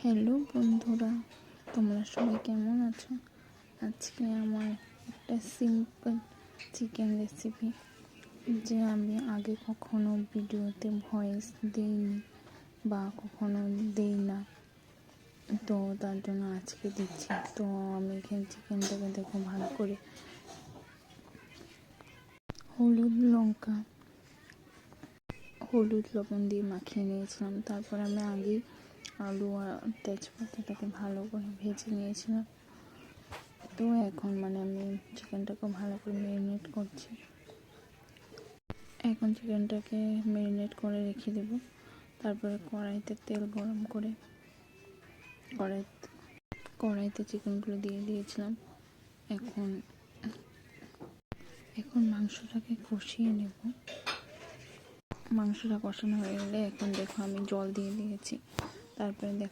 Hello বন্ধুরা, তোমরা সবাই কেমন আছো? আজকে আমার একটা সিম্পল চিকেন রেসিপি, যে আমি আগে কখনো ভিডিওতে ভয়েস দিইনি বা কখনো দিই না, তো তার জন্য আজকে দিচ্ছি। তো আমি এখানে চিকেনটাকে দেখো ভালো করে হলুদ লবণ দিয়ে মাখিয়ে নিয়েছিলাম। তারপর আমি আগেই আলু আর তেজপাতাটাকে ভালো করে ভেজে নিয়েছিলাম। তো এখন আমি চিকেনটাকে ভালো করে ম্যারিনেট করছি। এখন চিকেনটাকে ম্যারিনেট করে রেখে দেব। তারপরে কড়াইতে তেল গরম করে কড়াইতে চিকেনগুলো দিয়ে দিয়েছিলাম। এখন মাংসটাকে কষিয়ে নেব। মাংসটা কষানো হয়ে গেলে এখন দেখো আমি জল দিয়ে দিয়েছি। তারপরে দেখো